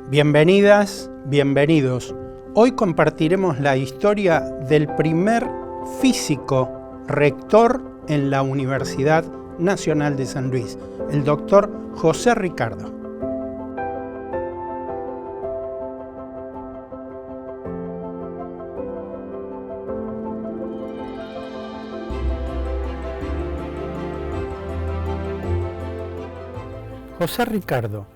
Bienvenidas, bienvenidos. Hoy compartiremos la historia del primer físico rector en la Universidad Nacional de San Luis, el doctor José Ricardo. José Ricardo,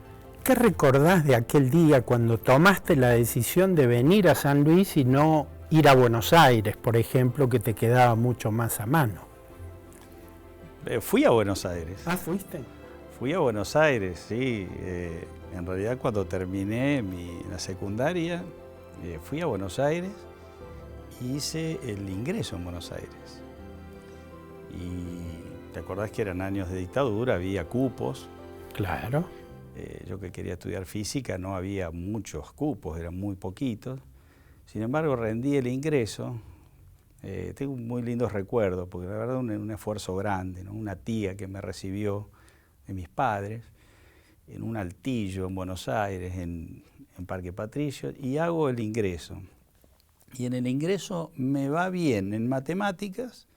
¿qué recordás de aquel día cuando tomaste la decisión de venir a San Luis y no ir a Buenos Aires, por ejemplo, que te quedaba mucho más a mano? Fui a Buenos Aires. ¿Ah, fuiste? Fui a Buenos Aires, sí. En realidad cuando terminé la secundaria, fui a Buenos Aires y hice el ingreso en Buenos Aires. Y te acordás que eran años de dictadura, había cupos. Claro. Yo que quería estudiar física no había muchos cupos, eran muy poquitos. Sin embargo, rendí el ingreso. Tengo muy lindos recuerdos, porque la verdad un esfuerzo grande, ¿no? Una tía que me recibió de mis padres en un altillo en Buenos Aires, en Parque Patricios, y hago el ingreso. Y en el ingreso me va bien en matemáticas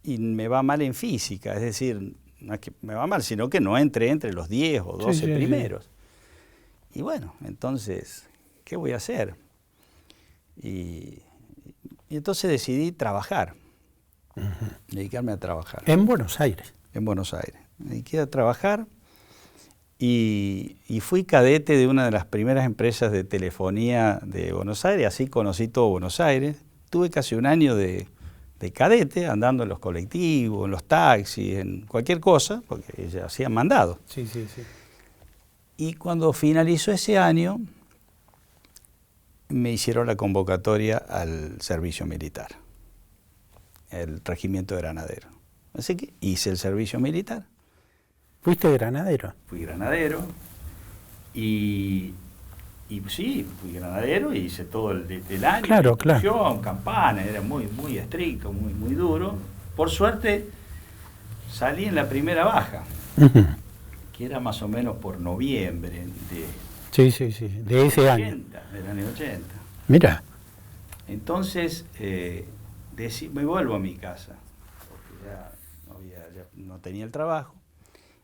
y me va mal en física, es decir, no es que me va mal, sino que no entré entre los 10 o 12 primeros. Sí. Y bueno, entonces, ¿qué voy a hacer? Y entonces decidí trabajar, dedicarme a trabajar. ¿En Buenos Aires? En Buenos Aires. Me dediqué a trabajar y fui cadete de una de las primeras empresas de telefonía de Buenos Aires, así conocí todo Buenos Aires. Tuve casi un año de cadete, andando en los colectivos, en los taxis, en cualquier cosa, porque ya hacían mandado. Sí, sí, sí. Y cuando finalizó ese año, me hicieron la convocatoria al servicio militar, el regimiento de granaderos. Así que hice el servicio militar. ¿Fuiste granadero? Fui granadero y sí, fui granadero y hice todo el año. Claro, claro. Campana, era muy estricto, muy duro. Por suerte, salí en la primera baja, que era más o menos por noviembre Sí, de ese año. Del año 80. Mira. Entonces, me vuelvo a mi casa, porque ya no tenía el trabajo.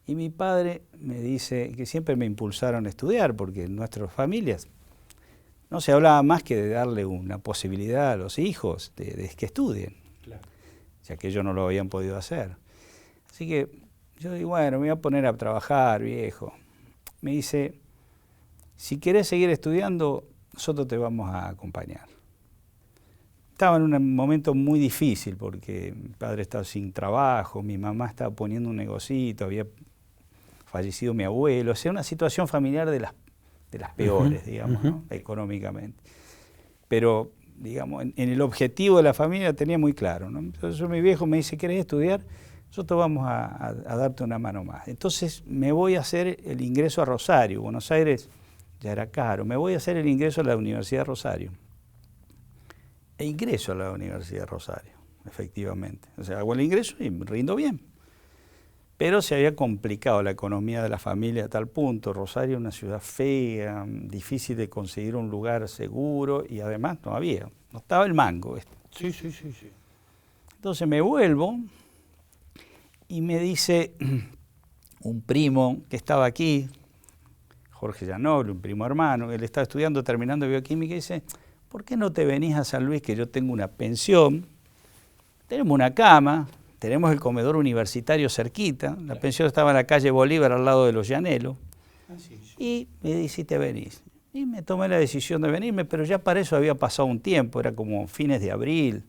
Y mi padre me dice que siempre me impulsaron a estudiar, porque en nuestras familias no se hablaba más que de darle una posibilidad a los hijos de que estudien, claro, ya que ellos no lo habían podido hacer. Así que yo digo, bueno, me voy a poner a trabajar, viejo. Me dice, si querés seguir estudiando, nosotros te vamos a acompañar. Estaba en un momento muy difícil, porque mi padre estaba sin trabajo, mi mamá estaba poniendo un negocito, había fallecido mi abuelo, o sea, una situación familiar de las peores, digamos, ¿no? Económicamente. Pero, digamos, en el objetivo de la familia tenía muy claro, ¿no? Entonces mi viejo me dice, ¿querés estudiar? Nosotros vamos a darte una mano más. Entonces me voy a hacer el ingreso a Rosario. Buenos Aires ya era caro. Me voy a hacer el ingreso a la Universidad de Rosario. E ingreso a la Universidad de Rosario, efectivamente. O sea, hago el ingreso y me rindo bien. Pero se había complicado la economía de la familia a tal punto. Rosario es una ciudad fea, difícil de conseguir un lugar seguro y además no estaba el mango. Sí. Entonces me vuelvo y me dice un primo que estaba aquí, Jorge Llanoble, un primo hermano, él estaba estudiando, terminando bioquímica, y dice, ¿por qué no te venís a San Luis, que yo tengo una pensión, tenemos una cama, tenemos el comedor universitario cerquita, la pensión estaba en la calle Bolívar al lado de los Llanelos, y me dice, te venís. Y me tomé la decisión de venirme, pero ya para eso había pasado un tiempo, era como fines de abril,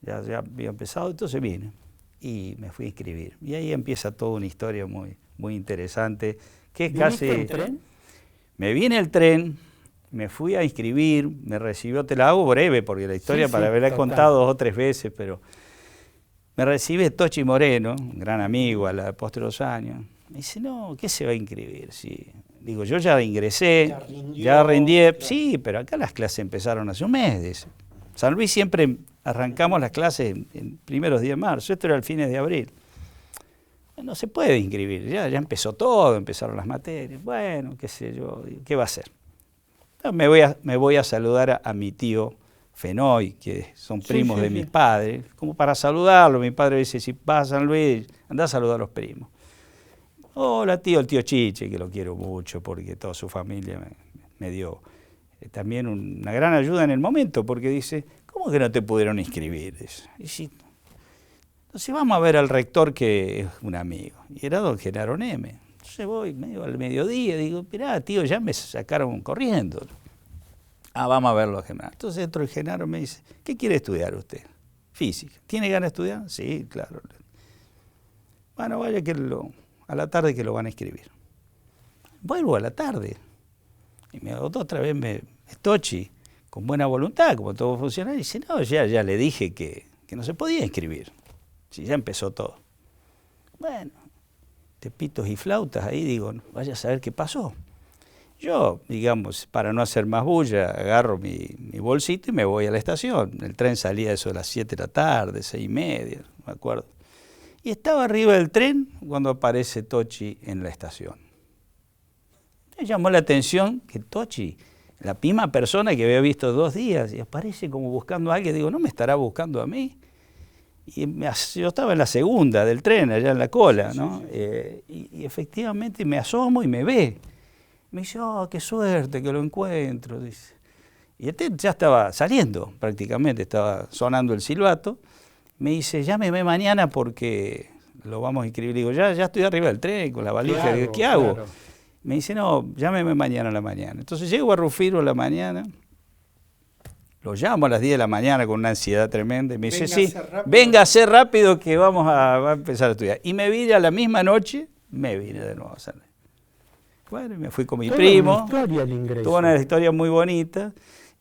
ya había empezado, entonces vine y me fui a inscribir. Y ahí empieza toda una historia muy interesante, que es casi... ¿Viniste en tren? Me vine el tren, me fui a inscribir, me recibió, te la hago breve, porque la historia para haberla contado 2 o 3 veces, pero... Me recibe Tochi Moreno, un gran amigo a la postre de los años. Me dice, no, ¿qué se va a inscribir? Sí. Digo, yo ya ingresé, ya rendí. Claro. Sí, pero acá las clases empezaron hace un mes. San Luis siempre arrancamos las clases en primeros días de marzo, esto era el fines de abril. no se puede inscribir, ya empezó todo, empezaron las materias, bueno, qué sé yo, ¿qué va a hacer? Me voy a saludar a mi tío Fenoy, que son primos de mis padres, como para saludarlo. Mi padre dice, si vas a San Luis, anda a saludar a los primos. Hola tío, el tío Chiche, que lo quiero mucho porque toda su familia me dio también una gran ayuda en el momento, porque dice, ¿cómo que no te pudieron inscribir? Y si, entonces vamos a ver al rector, que es un amigo, y era don Genaro Neme. Entonces voy medio al mediodía, digo, mirá tío, ya me sacaron corriendo. Vamos a verlo a Genaro. Entonces entró el Genaro, me dice, ¿qué quiere estudiar usted? Física. ¿Tiene ganas de estudiar? Sí, claro. Bueno, vaya que a la tarde que lo van a escribir. Vuelvo a la tarde. Y otra vez Tochi, con buena voluntad, como todo funcionario, dice, no, ya le dije que no se podía inscribir. Si ya empezó todo. Bueno, de pitos y flautas ahí, digo, vaya a saber qué pasó. Yo, digamos, para no hacer más bulla, agarro mi bolsito y me voy a la estación. El tren salía eso a las 7 de la tarde, 6:30, no me acuerdo. Y estaba arriba del tren cuando aparece Tochi en la estación. Me llamó la atención que Tochi, la misma persona que había visto 2 días, y aparece como buscando a alguien. Digo, ¿no me estará buscando a mí? Y yo estaba en la segunda del tren, allá en la cola, ¿no? Y efectivamente me asomo y me ve. Me dice, qué suerte que lo encuentro, dice. Y este ya estaba saliendo prácticamente, estaba sonando el silbato. Me dice, llámeme mañana porque lo vamos a inscribir. Digo, ya estoy arriba del tren con la valija, claro, digo, ¿qué hago? Claro. Me dice, no, llámeme mañana a la mañana. Entonces llego a Rufiro a la mañana, lo llamo a las 10 de la mañana con una ansiedad tremenda y me dice, sí, venga a hacer rápido que vamos a empezar a estudiar. Y me vine a la misma noche, me vine de nuevo a San Luis. Bueno, me fui con mi primo, tuvo una historia muy bonita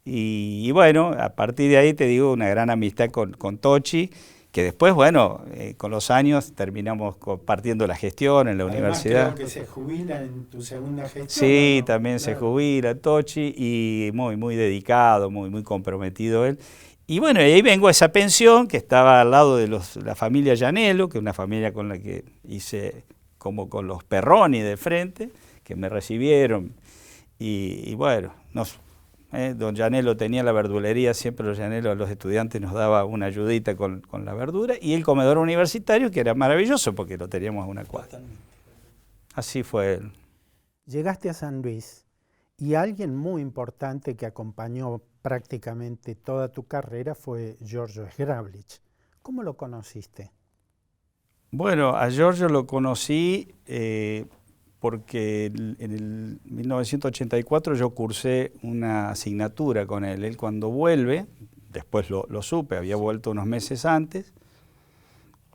y bueno, a partir de ahí te digo, una gran amistad con Tochi, que después, bueno, con los años terminamos compartiendo la gestión en la universidad. Creo que se jubila en tu segunda gestión. Sí, ¿no? también claro. Se jubila Tochi y muy dedicado, muy comprometido él. Y bueno, ahí vengo a esa pensión que estaba al lado de la familia Llanelo, que es una familia con la que hice como con los Perroni de frente, que me recibieron, y bueno, don Llanelo tenía la verdulería, siempre los Llanelo a los estudiantes nos daba una ayudita con la verdura, y el comedor universitario, que era maravilloso porque lo teníamos a una cuadra. Así fue él. Llegaste a San Luis, y alguien muy importante que acompañó prácticamente toda tu carrera fue Giorgio Sgrablich. ¿Cómo lo conociste? Bueno, a Giorgio lo conocí porque en el 1984 yo cursé una asignatura con él. Él cuando vuelve, después lo supe, había vuelto unos meses antes,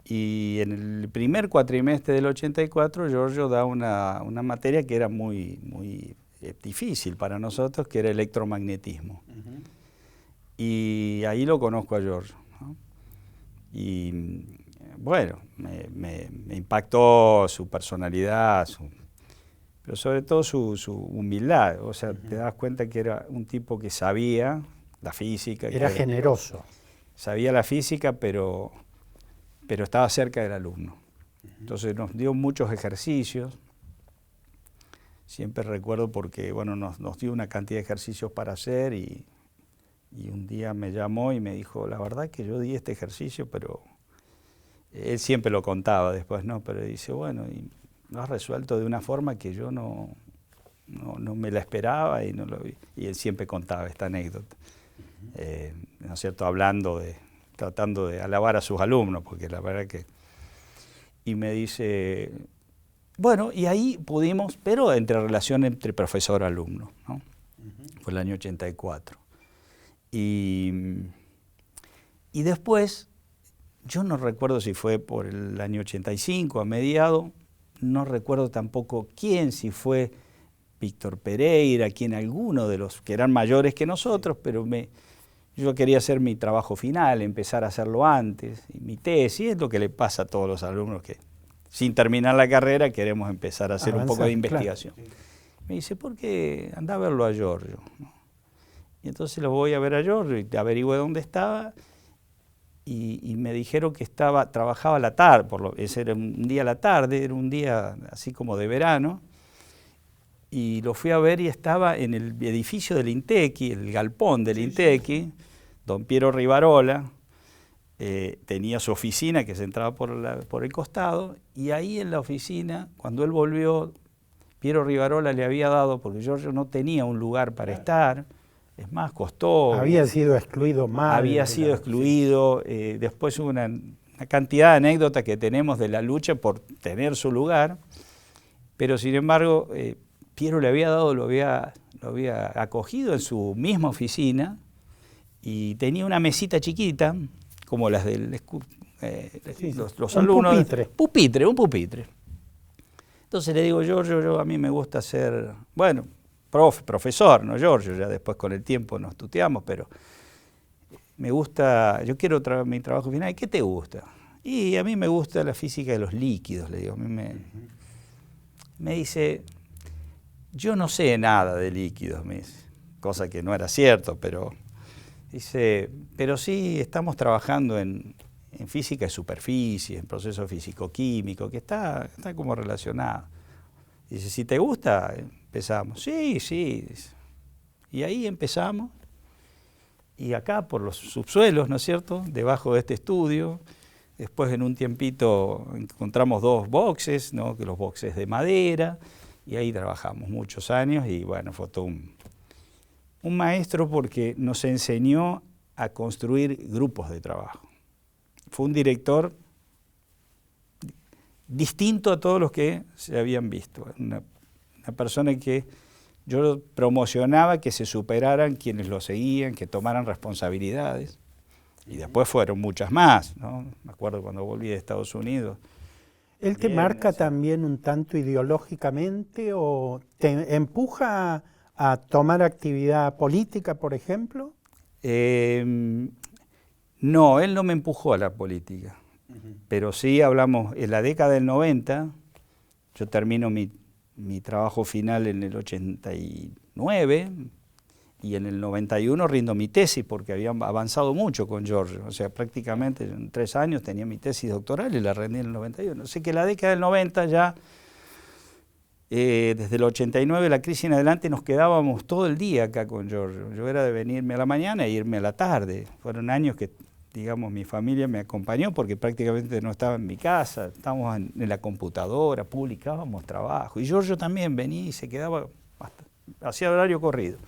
y en el primer cuatrimestre del 84 Giorgio da una materia que era muy difícil para nosotros, que era electromagnetismo. Y ahí lo conozco a Giorgio, ¿no? Y bueno, me impactó su personalidad, pero sobre todo su humildad. O sea, te das cuenta que era un tipo que sabía la física. Era generoso. Sabía la física, pero estaba cerca del alumno. Entonces nos dio muchos ejercicios. Siempre recuerdo porque, bueno, nos dio una cantidad de ejercicios para hacer y un día me llamó y me dijo, la verdad que yo di este ejercicio, pero él siempre lo contaba después, ¿no? Pero dice, bueno, y lo has resuelto de una forma que yo no me la esperaba y no lo vi. Y él siempre contaba esta anécdota, ¿no es cierto? Tratando de alabar a sus alumnos, porque la verdad que... Y me dice, bueno, y ahí pudimos, pero relación entre profesor-alumno, ¿no? Fue el año 84. Y después, yo no recuerdo si fue por el año 85, a mediado, no recuerdo tampoco quién, si fue Víctor Pereira, quién, alguno de los que eran mayores que nosotros, pero yo quería hacer mi trabajo final, empezar a hacerlo antes, y mi tesis, es lo que le pasa a todos los alumnos que sin terminar la carrera queremos empezar a hacer un poco de investigación. Claro. Me dice, ¿por qué anda a verlo a Giorgio? Y entonces lo voy a ver a Giorgio y averigüé dónde estaba, y me dijeron que trabajaba a la tarde, ese era un día a la tarde, era un día así como de verano, y lo fui a ver y estaba en el edificio del INTECI, el galpón del INTECI, don Piero Rivarola, tenía su oficina que se entraba por el costado, y ahí en la oficina, cuando él volvió, Piero Rivarola le había dado, porque Giorgio no tenía un lugar para estar, es más, costó. Había sido excluido mal. Había sido excluido, después hubo una cantidad de anécdotas que tenemos de la lucha por tener su lugar, pero sin embargo, Piero le había dado, lo había acogido en su misma oficina, y tenía una mesita chiquita, como las de los alumnos. Un pupitre. Entonces le digo, Giorgio, a mí me gusta ser, bueno, profesor, no Giorgio, ya después con el tiempo nos tuteamos, pero me gusta, yo quiero mi trabajo final, ¿y qué te gusta? Y a mí me gusta la física de los líquidos, le digo. A mí me dice, yo no sé nada de líquidos, me dice, cosa que no era cierto, pero dice, pero sí estamos trabajando en física de superficie, en procesos físico-químicos, que está como relacionado. Dice, si te gusta, empezamos. Sí, dice. Y ahí empezamos, y acá por los subsuelos, ¿no es cierto?, debajo de este estudio. Después en un tiempito encontramos 2 boxes, ¿no?, que los boxes de madera, y ahí trabajamos muchos años, y bueno, fue todo un maestro porque nos enseñó a construir grupos de trabajo. Fue un director distinto a todos los que se habían visto. Una persona que yo promocionaba que se superaran quienes lo seguían, que tomaran responsabilidades. Y después fueron muchas más, ¿no? Me acuerdo cuando volví de Estados Unidos. ¿Él te marca también un tanto ideológicamente o te empuja a tomar actividad política, por ejemplo? No, él no me empujó a la política, pero sí hablamos, en la década del 90, yo termino mi trabajo final en el 89, y en el 91 rindo mi tesis, porque había avanzado mucho con Giorgio, o sea, prácticamente en 3 años tenía mi tesis doctoral y la rendí en el 91. Así que la década del 90 ya, desde el 89, la crisis en adelante, nos quedábamos todo el día acá con Giorgio. Yo era de venirme a la mañana e irme a la tarde. Fueron años que, digamos, mi familia me acompañó porque prácticamente no estaba en mi casa, estábamos en la computadora, publicábamos trabajo. Y Giorgio también venía y se quedaba, hacía horario corrido.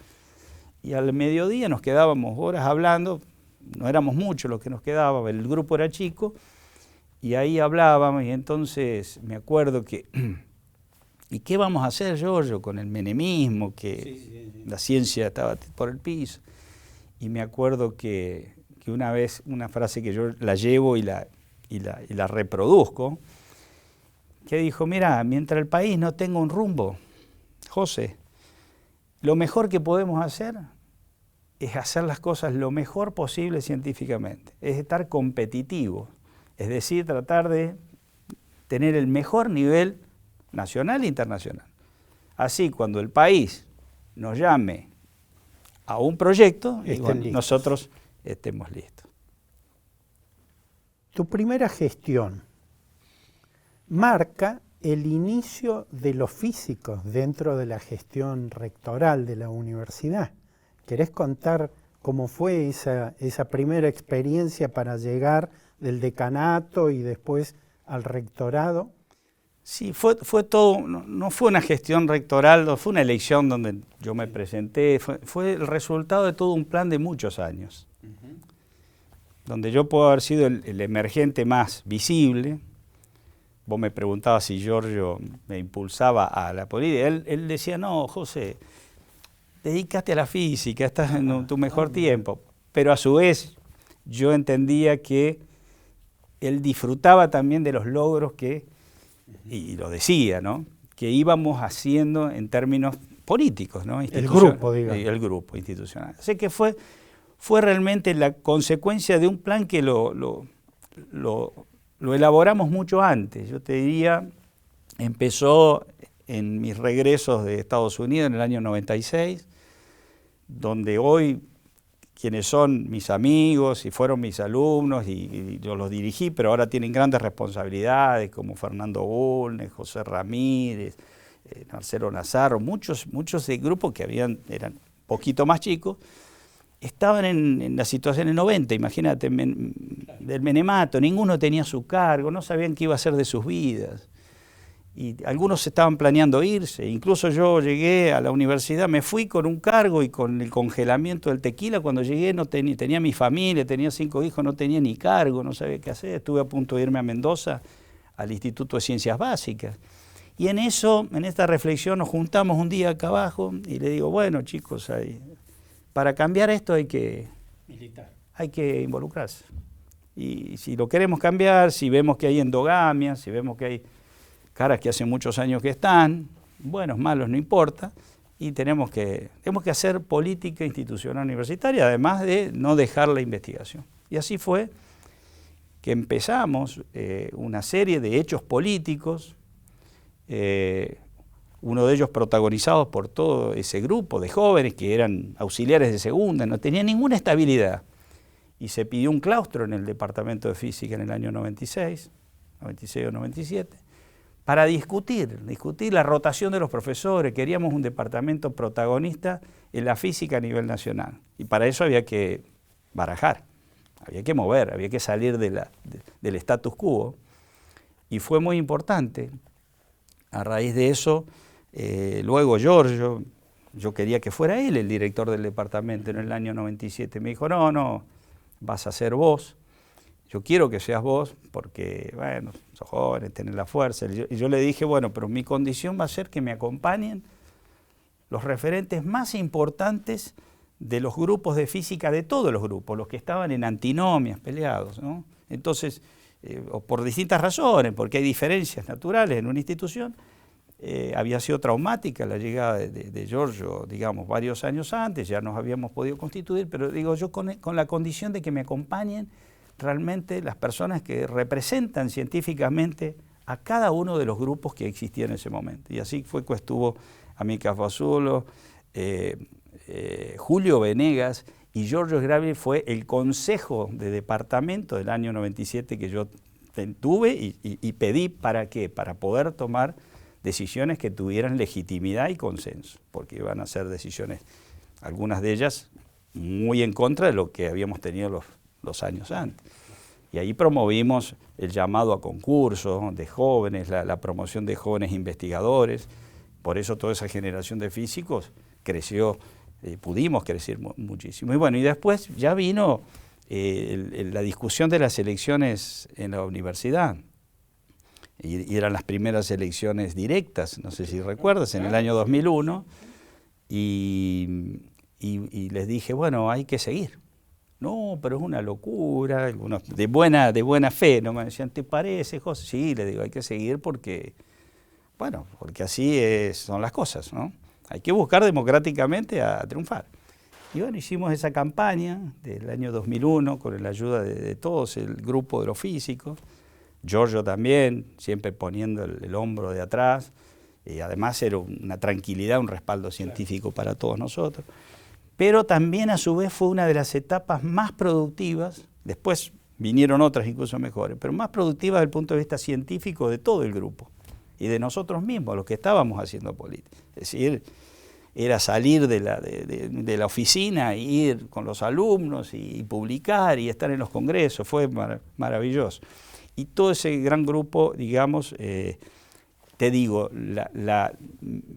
Y al mediodía nos quedábamos horas hablando, no éramos muchos los que nos quedábamos, el grupo era chico, y ahí hablábamos, y entonces me acuerdo que, ¿y qué vamos a hacer, Giorgio, con el menemismo, que la ciencia estaba por el piso? Y me acuerdo que una vez, una frase que yo la llevo y la reproduzco, que dijo, mira, mientras el país no tenga un rumbo, José, lo mejor que podemos hacer es hacer las cosas lo mejor posible científicamente, es estar competitivos, es decir, tratar de tener el mejor nivel nacional e internacional. Así, cuando el país nos llame a un proyecto, nosotros estemos listos. Tu primera gestión marca el inicio de los físicos dentro de la gestión rectoral de la universidad. ¿Querés contar cómo fue esa primera experiencia para llegar del decanato y después al rectorado? Sí, fue todo, no fue una gestión rectoral, no fue una elección donde yo me presenté, fue el resultado de todo un plan de muchos años, donde yo puedo haber sido el emergente más visible. Vos me preguntabas si Giorgio me impulsaba a la política. Él decía, no, José, dedícate a la física, estás en tu mejor tiempo. Pero a su vez yo entendía que él disfrutaba también de los logros y lo decía, ¿no?, que íbamos haciendo en términos políticos, ¿no?, el grupo, digamos. El grupo institucional. Así que fue realmente la consecuencia de un plan que lo elaboramos mucho antes. Yo te diría, empezó en mis regresos de Estados Unidos en el año 96, donde hoy quienes son mis amigos y fueron mis alumnos y yo los dirigí, pero ahora tienen grandes responsabilidades como Fernando Bulnes, José Ramírez, Marcelo Nazaro, muchos de grupos que eran un poquito más chicos, estaban en la situación en 90, imagínate, del menemato, ninguno tenía su cargo, no sabían qué iba a hacer de sus vidas. Y algunos estaban planeando irse, incluso yo llegué a la universidad, me fui con un cargo y con el congelamiento del tequila, cuando llegué no tenía mi familia, tenía 5 hijos, no tenía ni cargo, no sabía qué hacer, estuve a punto de irme a Mendoza, al Instituto de Ciencias Básicas. Y en esta reflexión nos juntamos un día acá abajo y le digo, bueno chicos, para cambiar esto hay que involucrarse. Y si lo queremos cambiar, si vemos que hay endogamia, si vemos que hay caras que hace muchos años que están, buenos, malos, no importa, y tenemos que hacer política institucional universitaria, además de no dejar la investigación. Y así fue que empezamos una serie de hechos políticos, uno de ellos protagonizados por todo ese grupo de jóvenes que eran auxiliares de segunda, no tenían ninguna estabilidad, y se pidió un claustro en el Departamento de Física en el año 96 o 97, para discutir la rotación de los profesores. Queríamos un departamento protagonista en la física a nivel nacional. Y para eso había que barajar, había que mover, había que salir del status quo. Y fue muy importante. A raíz de eso, luego Giorgio, yo quería que fuera él el director del departamento en el año 97. Me dijo, no, vas a ser vos. Yo quiero que seas vos porque, bueno, sos joven, tenés la fuerza. Y yo le dije, bueno, pero mi condición va a ser que me acompañen los referentes más importantes de los grupos de física, de todos los grupos, los que estaban en antinomias, peleados, ¿no? Entonces, por distintas razones, porque hay diferencias naturales en una institución, había sido traumática la llegada de Giorgio, digamos, varios años antes, ya nos habíamos podido constituir, pero digo yo con la condición de que me acompañen realmente las personas que representan científicamente a cada uno de los grupos que existían en ese momento. Y así fue que estuvo Amílcar Fasulo, Julio Venegas y Giorgio Sgrabili. Fue el consejo de departamento del año 97 que yo tuve y pedí ¿para qué? Para poder tomar decisiones que tuvieran legitimidad y consenso, porque iban a ser decisiones, algunas de ellas muy en contra de lo que habíamos tenido los años antes. Y ahí promovimos el llamado a concursos de jóvenes, la promoción de jóvenes investigadores. Por eso toda esa generación de físicos creció, pudimos crecer muchísimo. Y bueno, y después ya vino la discusión de las elecciones en la universidad. Y eran las primeras elecciones directas, no sé si recuerdas, en el año 2001. Y les dije, bueno, hay que seguir. No, pero es una locura, algunos de buena fe, ¿no? Me decían, ¿te parece, José? Sí, le digo, hay que seguir porque, bueno, porque así son las cosas, ¿no? Hay que buscar democráticamente a triunfar. Y bueno, hicimos esa campaña del año 2001 con la ayuda de todos, el grupo de los físicos, Giorgio también, siempre poniendo el hombro de atrás, y además era una tranquilidad, un respaldo científico para todos nosotros. Pero también a su vez fue una de las etapas más productivas, después vinieron otras incluso mejores, pero más productivas desde el punto de vista científico de todo el grupo y de nosotros mismos, los que estábamos haciendo política. Es decir, era salir de la oficina, e ir con los alumnos y publicar y estar en los congresos, fue maravilloso. Y todo ese gran grupo, digamos, te digo,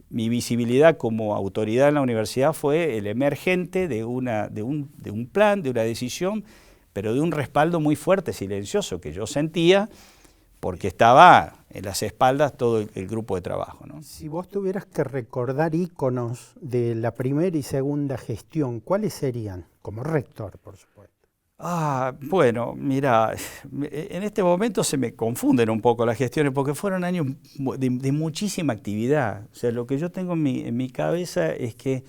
mi visibilidad como autoridad en la universidad fue el emergente de un plan, de una decisión, pero de un respaldo muy fuerte, silencioso, que yo sentía porque estaba en las espaldas todo el grupo de trabajo, ¿no? Si vos tuvieras que recordar íconos de la primera y segunda gestión, ¿cuáles serían? Como rector, por supuesto. Bueno, mira, en este momento se me confunden un poco las gestiones porque fueron años de muchísima actividad. O sea, lo que yo tengo en mi cabeza es que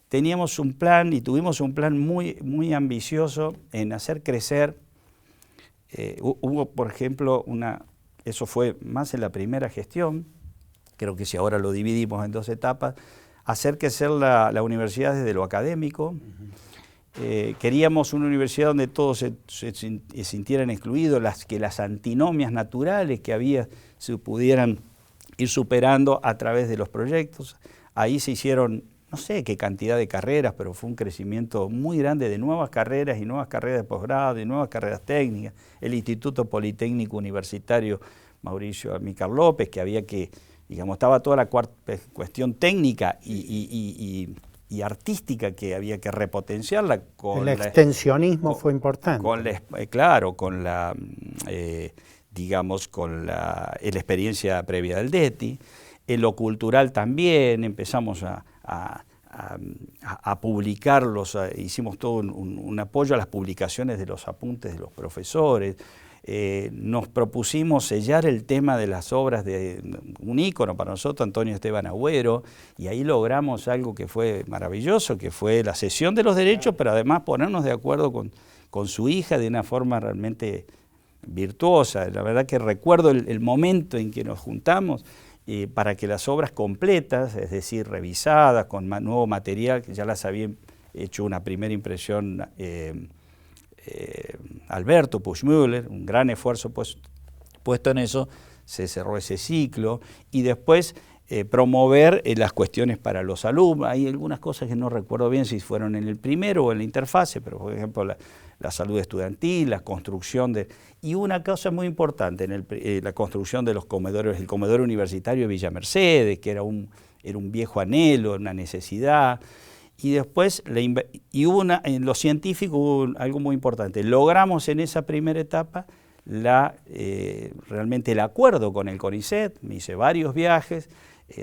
teníamos un plan y tuvimos un plan muy ambicioso en hacer crecer. Hubo, por ejemplo, eso fue más en la primera gestión, creo que si ahora lo dividimos en 2 etapas, hacer crecer la universidad desde lo académico. queríamos una universidad donde todos se sintieran excluidos, que las antinomias naturales que había se pudieran ir superando a través de los proyectos. Ahí se hicieron, no sé qué cantidad de carreras, pero fue un crecimiento muy grande de nuevas carreras y nuevas carreras de posgrado y nuevas carreras técnicas. El Instituto Politécnico Universitario Mauricio Amícar López, que había que, digamos, estaba toda la cuestión técnica y artística que había que repotenciarla. El extensionismo fue importante. Claro, con la experiencia previa del DETI. En lo cultural también empezamos a publicarlos, hicimos todo un apoyo a las publicaciones de los apuntes de los profesores. Nos propusimos sellar el tema de las obras de un ícono para nosotros, Antonio Esteban Agüero, y ahí logramos algo que fue maravilloso, que fue la cesión de los derechos, pero además ponernos de acuerdo con su hija de una forma realmente virtuosa. La verdad que recuerdo el momento en que nos juntamos para que las obras completas, es decir, revisadas, con nuevo material, que ya las había hecho una primera impresión Alberto Puchmüller, un gran esfuerzo puesto en eso, se cerró ese ciclo, y después promover las cuestiones para los alumnos. Hay algunas cosas que no recuerdo bien si fueron en el primero o en la interfase, pero por ejemplo la salud estudiantil, la construcción y una cosa muy importante, la construcción de los comedores, el comedor universitario de Villa Mercedes, que era un viejo anhelo, una necesidad. Y después, en lo científico hubo algo muy importante. Logramos en esa primera etapa realmente el acuerdo con el CONICET. Me hice varios viajes,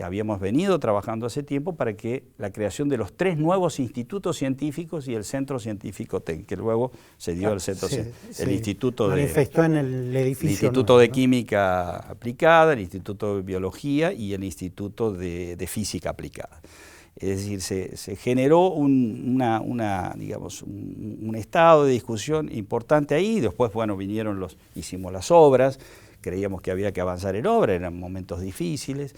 habíamos venido trabajando hace tiempo para que la creación de los 3 nuevos institutos científicos y el Centro Científico TEC, que luego se dio el Instituto manifestó en el edificio. El Instituto de Química Aplicada, el Instituto de Biología y el Instituto de Física Aplicada. Es decir, se generó un estado de discusión importante ahí. Después, bueno, hicimos las obras, creíamos que había que avanzar en obra, eran momentos difíciles.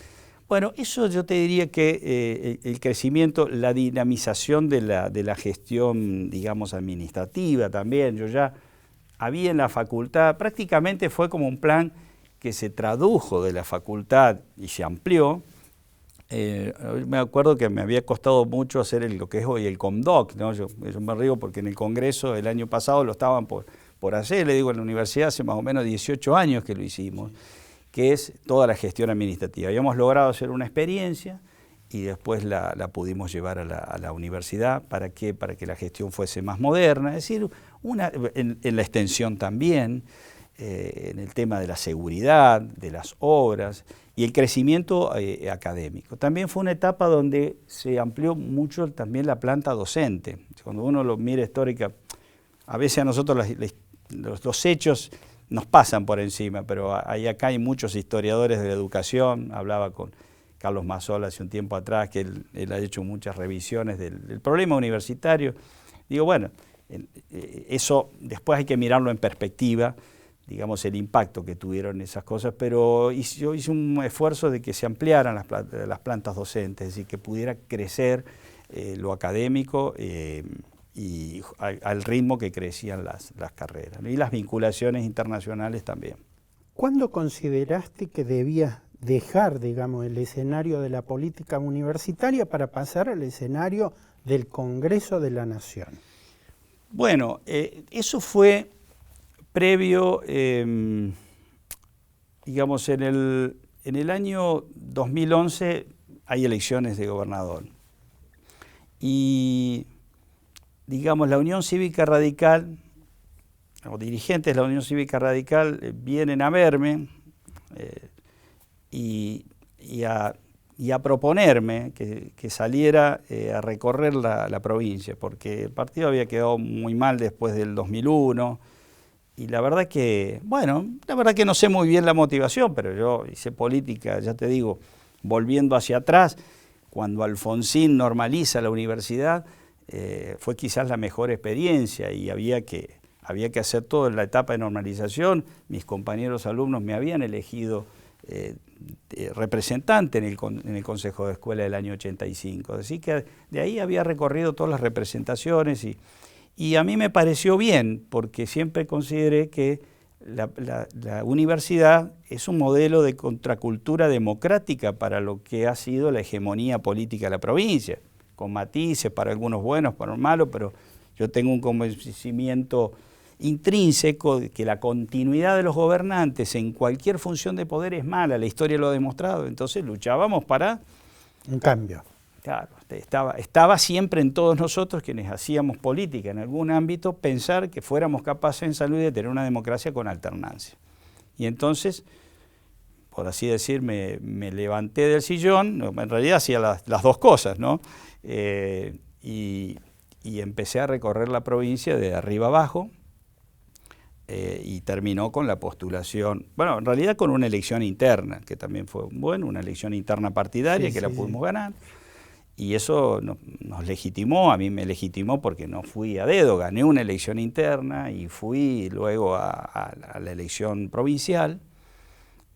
Bueno, eso yo te diría que el crecimiento, la dinamización de la gestión, digamos, administrativa también. Yo ya había en la facultad, prácticamente fue como un plan que se tradujo de la facultad y se amplió. Me acuerdo que me había costado mucho hacer lo que es hoy el COMDOC, ¿no? Yo me río porque en el Congreso el año pasado lo estaban por hacer, le digo, en la universidad hace más o menos 18 años que lo hicimos, que es toda la gestión administrativa. Habíamos logrado hacer una experiencia y después la pudimos llevar a la universidad. ¿Para qué? Para que la gestión fuese más moderna, es decir, en la extensión también, en el tema de la seguridad, de las obras y el crecimiento académico. También fue una etapa donde se amplió mucho también la planta docente. Cuando uno lo mira histórica, a veces a nosotros los hechos nos pasan por encima, pero acá hay muchos historiadores de la educación. Hablaba con Carlos Mazzola hace un tiempo atrás, que él ha hecho muchas revisiones del problema universitario. Digo, bueno, eso después hay que mirarlo en perspectiva, digamos, el impacto que tuvieron esas cosas, pero yo hice un esfuerzo de que se ampliaran las plantas docentes, es decir, que pudiera crecer lo académico y al ritmo que crecían las carreras, ¿no? Y las vinculaciones internacionales también. ¿Cuándo consideraste que debías dejar, digamos, el escenario de la política universitaria para pasar al escenario del Congreso de la Nación? Bueno, eso fue previo, digamos, en el año 2011 hay elecciones de gobernador. Y, digamos, la Unión Cívica Radical, o dirigentes de la Unión Cívica Radical vienen a verme y a proponerme que saliera a recorrer la provincia, porque el partido había quedado muy mal después del 2001, y la verdad que no sé muy bien la motivación, pero yo hice política, ya te digo, volviendo hacia atrás, cuando Alfonsín normaliza la universidad, fue quizás la mejor experiencia y había que hacer todo en la etapa de normalización. Mis compañeros alumnos me habían elegido representante en el Consejo de Escuela del año 85. Así que de ahí había recorrido todas las representaciones Y a mí me pareció bien, porque siempre consideré que la universidad es un modelo de contracultura democrática para lo que ha sido la hegemonía política de la provincia, con matices para algunos buenos, para los malos, pero yo tengo un convencimiento intrínseco de que la continuidad de los gobernantes en cualquier función de poder es mala, la historia lo ha demostrado, entonces luchábamos para un cambio. Claro, estaba siempre en todos nosotros quienes hacíamos política en algún ámbito pensar que fuéramos capaces en San Luis de tener una democracia con alternancia. Y entonces, por así decir, me levanté del sillón, en realidad hacía las dos cosas, ¿no? Y empecé a recorrer la provincia de arriba abajo, y terminó con la postulación, bueno, en realidad con una elección interna, que también fue bueno, una elección interna partidaria, sí, que la pudimos ganar, y eso nos legitimó, a mí me legitimó porque no fui a dedo, gané una elección interna y fui luego a la elección provincial,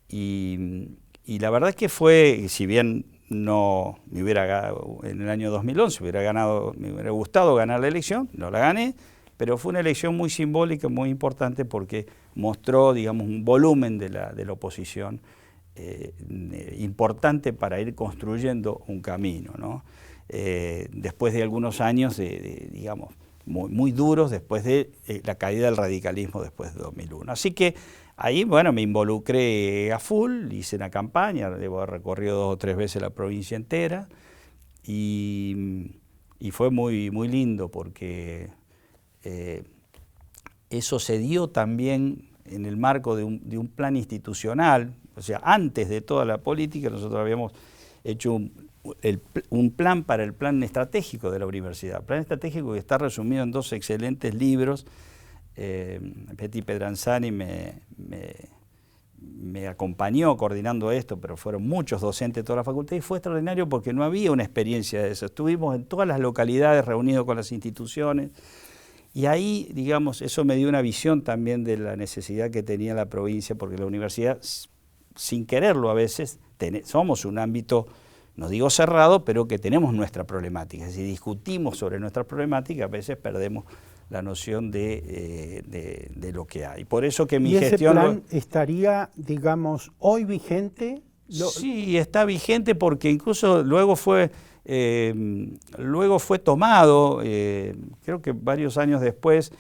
y la verdad es que fue, si bien no me hubiera, en el año 2011 me hubiera gustado ganar la elección, no la gané, pero fue una elección muy simbólica, muy importante porque mostró, digamos, un volumen de la oposición importante para ir construyendo un camino, ¿no? Después de algunos años, digamos, muy duros, después de la caída del radicalismo después de 2001. Así que ahí, bueno, me involucré a full, hice una campaña, debo haber recorrido 2 o 3 veces la provincia entera, y fue muy lindo porque eso se dio también en el marco de un plan institucional, o sea, antes de toda la política nosotros habíamos hecho un plan para el plan estratégico de la universidad, plan estratégico que está resumido en 2 excelentes libros. Betty Pedranzani me acompañó coordinando esto, pero fueron muchos docentes de toda la facultad y fue extraordinario porque no había una experiencia de eso. Estuvimos en todas las localidades reunidos con las instituciones. Y ahí, digamos, eso me dio una visión también de la necesidad que tenía la provincia, porque la universidad, sin quererlo a veces, somos un ámbito, no digo cerrado, pero que tenemos nuestra problemática. Si discutimos sobre nuestra problemática, a veces perdemos la noción de lo que hay. Por eso que mi gestión... ¿Y ese plan estaría, digamos, hoy vigente? Sí, está vigente porque incluso luego fue tomado, creo que varios años después,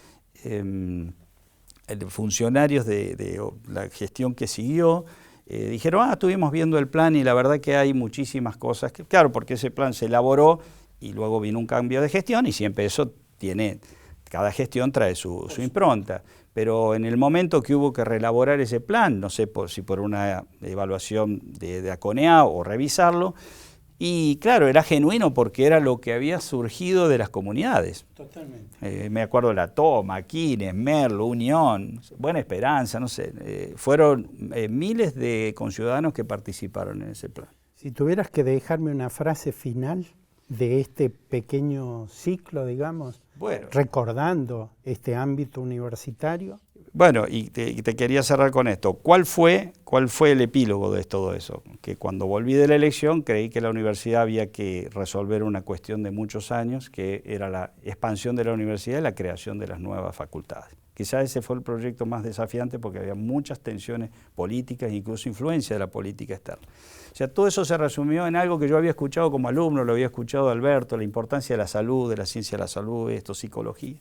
funcionarios de la gestión que siguió, dijeron, estuvimos viendo el plan y la verdad que hay muchísimas cosas, claro, porque ese plan se elaboró y luego vino un cambio de gestión y siempre eso tiene, cada gestión trae su impronta. Pero en el momento que hubo que reelaborar ese plan, no sé si por una evaluación de ACONEA o revisarlo, y claro, era genuino porque era lo que había surgido de las comunidades. Totalmente. Me acuerdo de La Toma, Quines, Merlo, Unión, Buena Esperanza, no sé, fueron miles de conciudadanos que participaron en ese plan. Si tuvieras que dejarme una frase final de este pequeño ciclo, digamos, bueno, recordando este ámbito universitario. Bueno, y te quería cerrar con esto. ¿Cuál fue el epílogo de todo eso? Que cuando volví de la elección creí que la universidad había que resolver una cuestión de muchos años, que era la expansión de la universidad y la creación de las nuevas facultades. Quizás ese fue el proyecto más desafiante porque había muchas tensiones políticas e incluso influencia de la política externa. O sea, todo eso se resumió en algo que yo había escuchado como alumno, lo había escuchado de Alberto, la importancia de la salud, de la ciencia de la salud, psicología.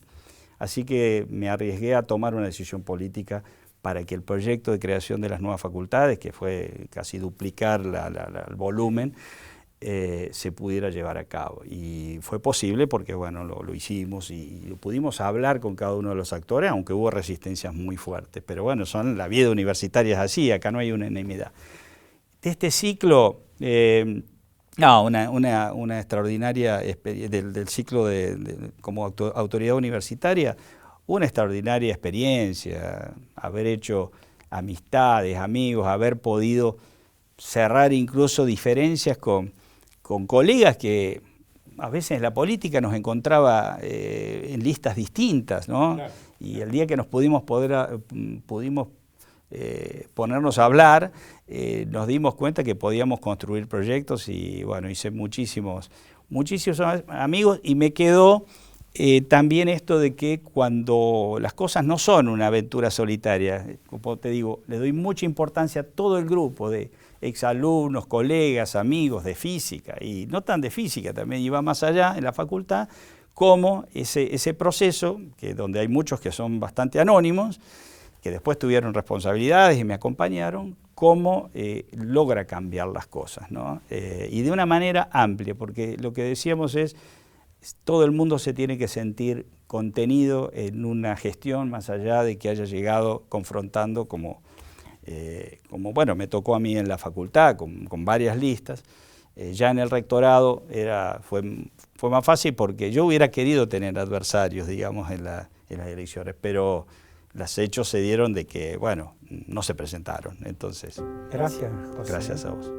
Así que me arriesgué a tomar una decisión política para que el proyecto de creación de las nuevas facultades, que fue casi duplicar el volumen, se pudiera llevar a cabo. Y fue posible porque, bueno, lo hicimos y pudimos hablar con cada uno de los actores, aunque hubo resistencias muy fuertes. Pero bueno, la vida universitaria es así, acá no hay unanimidad. De este ciclo... una extraordinaria del ciclo como autoridad universitaria, una extraordinaria experiencia, haber hecho amistades, amigos, haber podido cerrar incluso diferencias con colegas que a veces en la política nos encontraba en listas distintas, ¿no? Claro. Y el día que nos pudimos ponernos a hablar, nos dimos cuenta que podíamos construir proyectos y bueno, hice muchísimos amigos y me quedó también esto de que cuando las cosas no son una aventura solitaria, como te digo, le doy mucha importancia a todo el grupo de exalumnos, colegas, amigos de física, y no tan de física, también iba más allá en la facultad, como ese proceso, donde hay muchos que son bastante anónimos, que después tuvieron responsabilidades y me acompañaron, cómo logra cambiar las cosas, ¿no? Y de una manera amplia, porque lo que decíamos es, todo el mundo se tiene que sentir contenido en una gestión más allá de que haya llegado confrontando como bueno, me tocó a mí en la facultad con varias listas. Ya en el rectorado fue más fácil porque yo hubiera querido tener adversarios, digamos, en las elecciones, pero los hechos se dieron de que, bueno, no se presentaron. Entonces, gracias, José. Gracias a vos.